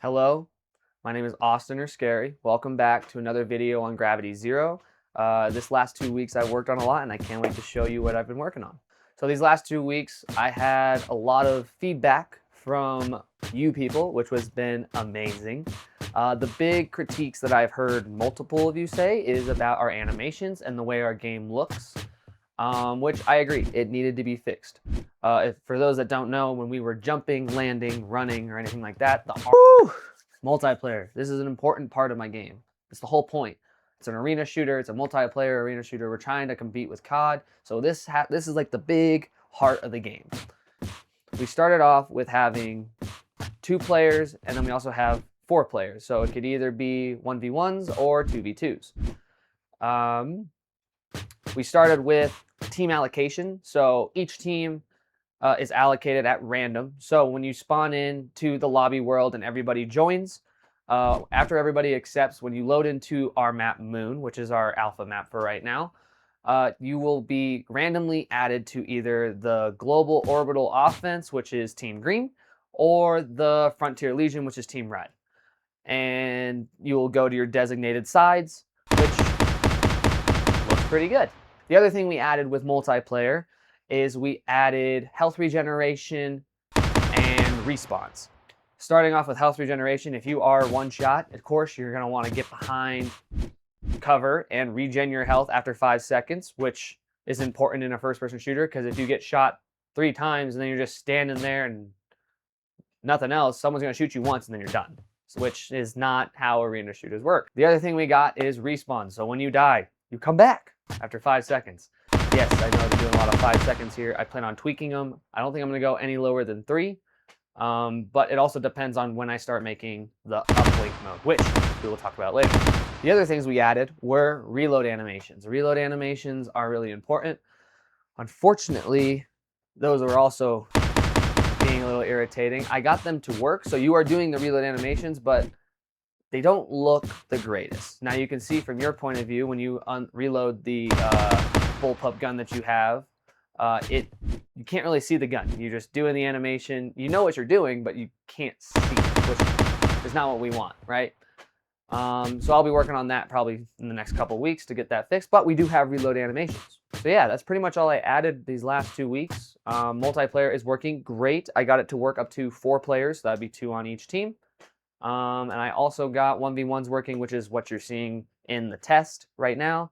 Hello, my name is Austin or Scary. Welcome back to another video on GravityZero. This last 2 weeks I've worked on a lot and I can't wait to show you what I've been working on. So these last 2 weeks I had a lot of feedback from you people, which has been amazing. The big critiques that I've heard multiple of you say is about our animations and the way our game looks, which I agree, it needed to be fixed. For those that don't know, when we were jumping, landing, running, or anything like that, multiplayer. This is an important part of my game. It's the whole point. It's an arena shooter. It's a multiplayer arena shooter. We're trying to compete with COD. So this is like the big heart of the game. We started off with having 2 players, and then we also have 4 players. So it could either be 1v1s or 2v2s. We started with team allocation. So each team is allocated at random. So when you spawn in to the lobby world and everybody joins, after everybody accepts, when you load into our map Moon, which is our alpha map for right now, you will be randomly added to either the Global Orbital Offense, which is Team Green, or the Frontier Legion, which is Team Red. And you will go to your designated sides, which looks pretty good. The other thing we added with multiplayer is we added health regeneration and respawns. Starting off with health regeneration, if you are one shot, of course, you're going to want to get behind cover and regen your health after 5 seconds, which is important in a first-person shooter, because if you get shot 3 times and then you're just standing there and nothing else, someone's going to shoot you once and then you're done, which is not how arena shooters work. The other thing we got is respawn. So when you die, you come back after 5 seconds. Yes, I know they're doing a lot of 5 seconds here. I plan on tweaking them. I don't think I'm going to go any lower than 3. But it also depends on when I start making the uplink mode, which we will talk about later. The other things we added were reload animations. Reload animations are really important. Unfortunately, those are also being a little irritating. I got them to work, so you are doing the reload animations, but they don't look the greatest. Now you can see from your point of view, when you reload the bullpup gun that you have, you can't really see the gun. You're just doing the animation. You know what you're doing, but you can't see it, which is not what we want, right? So I'll be working on that probably in the next couple weeks to get that fixed, but we do have reload animations. So yeah, that's pretty much all I added these last 2 weeks. Multiplayer is working great. I got it to work up to 4 players. So that'd be 2 on each team. And I also got 1v1s working, which is what you're seeing in the test right now.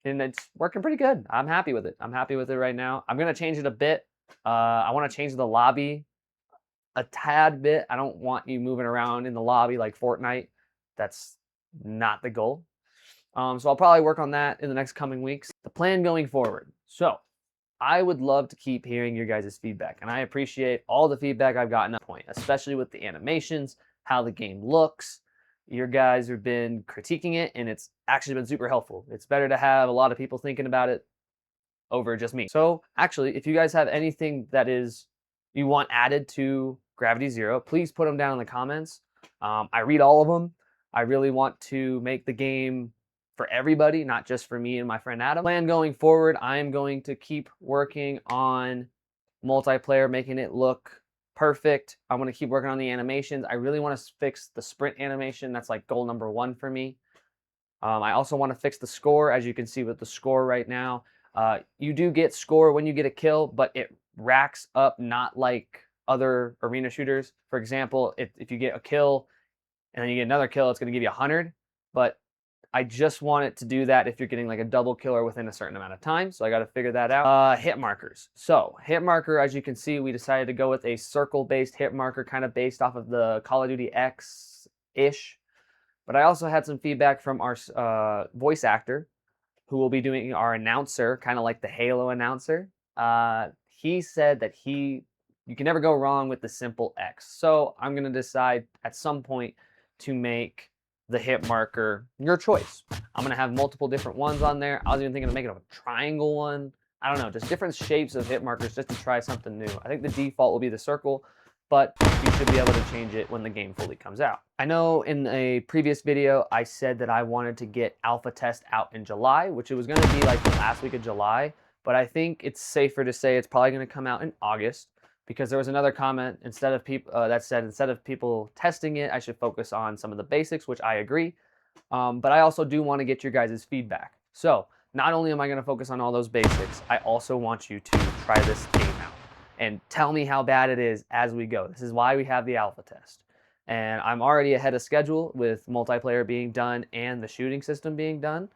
And it's working pretty good. I'm happy with it. I'm happy with it right now. I'm going to change it a bit. I want to change the lobby a tad bit. I don't want you moving around in the lobby like Fortnite. That's not the goal. So I'll probably work on that in the next coming weeks. The plan going forward. So I would love to keep hearing your guys' feedback, and I appreciate all the feedback I've gotten at this point, especially with the animations, how the game looks. Your guys have been critiquing it, and it's actually been super helpful. It's better to have a lot of people thinking about it over just me. So actually, if you guys have anything that you want added to GravityZero, please put them down in the comments. I read all of them. I really want to make the game for everybody, not just for me and my friend Adam. Plan going forward, I am going to keep working on multiplayer, making it look perfect. I want to keep working on the animations. I really want to fix the sprint animation. That's like goal number 1 for me. I also want to fix the score. As you can see with the score right now, you do get score when you get a kill, but it racks up, not like other arena shooters. For example, if you get a kill and then you get another kill, it's going to give you 100, but I just want it to do that if you're getting like a double kill or within a certain amount of time. So I got to figure that out. Hit markers. So hit marker, as you can see, we decided to go with a circle-based hit marker, kind of based off of the Call of Duty X-ish. But I also had some feedback from our voice actor, who will be doing our announcer, kind of like the Halo announcer. He said that you can never go wrong with the simple X. So I'm going to decide at some point to make the hit marker your choice. I'm going to have multiple different ones on there. I was even thinking of making a triangle one. I don't know, just different shapes of hit markers just to try something new. I think the default will be the circle, but you should be able to change it when the game fully comes out. I know in a previous video I said that I wanted to get alpha test out in July, which it was going to be like the last week of July, but I think it's safer to say it's probably going to come out in August. because there was another comment that said instead of people testing it, I should focus on some of the basics, which I agree. But I also do want to get your guys' feedback. So not only am I going to focus on all those basics, I also want you to try this game out and tell me how bad it is as we go. This is why we have the alpha test. And I'm already ahead of schedule with multiplayer being done and the shooting system being done.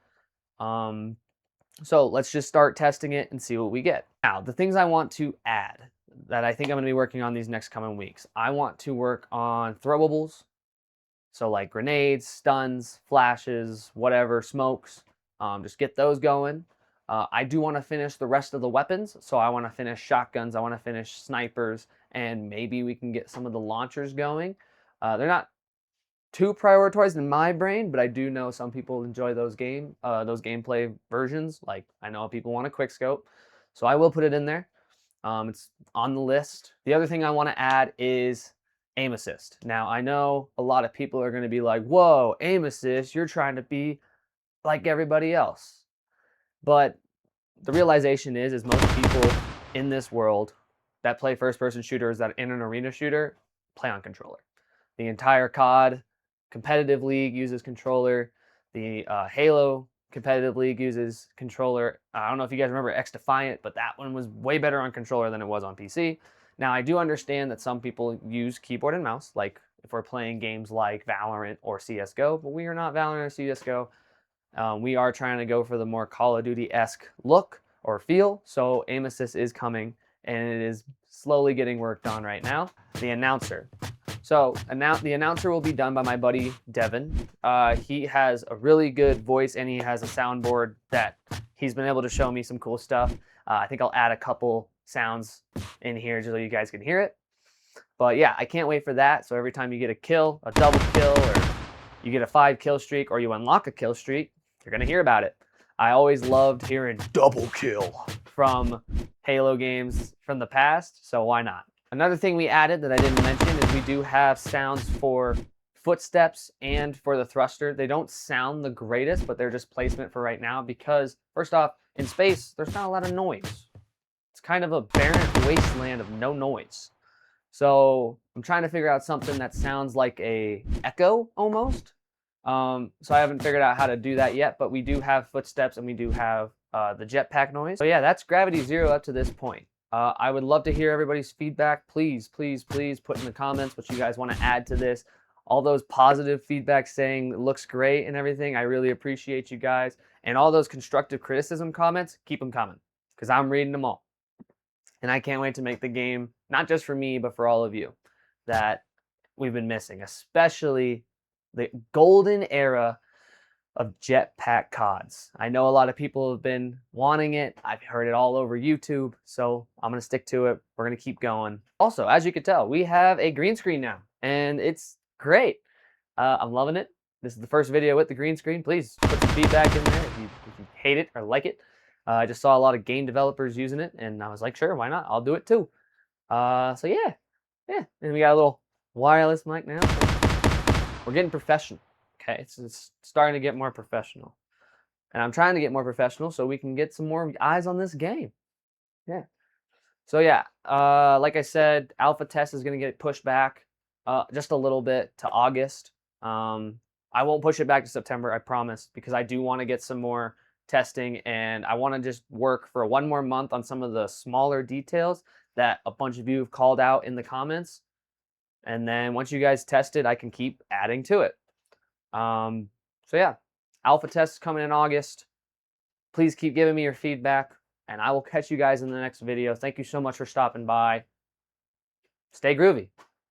So let's just start testing it and see what we get. Now, the things I want to add that I think I'm going to be working on these next coming weeks. I want to work on throwables. So like grenades, stuns, flashes, whatever, smokes. Just get those going. I do want to finish the rest of the weapons. So I want to finish shotguns. I want to finish snipers. And maybe we can get some of the launchers going. They're not too prioritized in my brain, but I do know some people enjoy those gameplay versions. Like I know people want a quick scope, so I will put it in there. It's on the list. The other thing I want to add is aim assist. Now I know a lot of people are going to be like, "Whoa, aim assist! You're trying to be like everybody else." But the realization is most people in this world that play first-person shooters that in an arena shooter play on controller. The entire COD competitive league uses controller. The Halo competitive league uses controller. I don't know if you guys remember X Defiant, but that one was way better on controller than it was on PC. Now, I do understand that some people use keyboard and mouse, like if we're playing games like Valorant or CSGO, but we are not Valorant or CSGO. We are trying to go for the more Call of Duty-esque look or feel, so aim assist is coming, and it is slowly getting worked on right now. The announcer. So the announcer will be done by my buddy Devin. He has a really good voice and he has a soundboard that he's been able to show me some cool stuff. I think I'll add a couple sounds in here just so you guys can hear it. But yeah, I can't wait for that. So every time you get a kill, a double kill, or you get a 5 kill streak, or you unlock a kill streak, you're going to hear about it. I always loved hearing double kill from Halo games from the past, so why not? Another thing we added that I didn't mention is we do have sounds for footsteps and for the thruster. They don't sound the greatest, but they're just placement for right now because, first off, in space, there's not a lot of noise. It's kind of a barren wasteland of no noise. So I'm trying to figure out something that sounds like a echo almost. So I haven't figured out how to do that yet, but we do have footsteps and we do have the jetpack noise. So yeah, that's GravityZero up to this point. I would love to hear everybody's feedback. Please, please, please put in the comments what you guys want to add to this. All those positive feedback saying it looks great and everything, I really appreciate you guys. And all those constructive criticism comments, keep them coming because I'm reading them all. And I can't wait to make the game, not just for me, but for all of you that we've been missing, especially the golden era of jetpack CODs. I know a lot of people have been wanting it. I've heard it all over YouTube, so I'm going to stick to it. We're going to keep going. Also, as you can tell, we have a green screen now, and it's great. I'm loving it. This is the first video with the green screen. Please put some feedback in there if you hate it or like it. I just saw a lot of game developers using it, and I was like, sure, why not? I'll do it too. So yeah. And we got a little wireless mic now. So we're getting professional. Okay, it's starting to get more professional. And I'm trying to get more professional so we can get some more eyes on this game. Yeah. So yeah, like I said, alpha test is going to get pushed back just a little bit to August. I won't push it back to September, I promise, because I do want to get some more testing and I want to just work for 1 more month on some of the smaller details that a bunch of you have called out in the comments. And then once you guys test it, I can keep adding to it. So yeah, alpha test is coming in August. Please keep giving me your feedback and I will catch you guys in the next video. Thank you so much for stopping by. Stay groovy.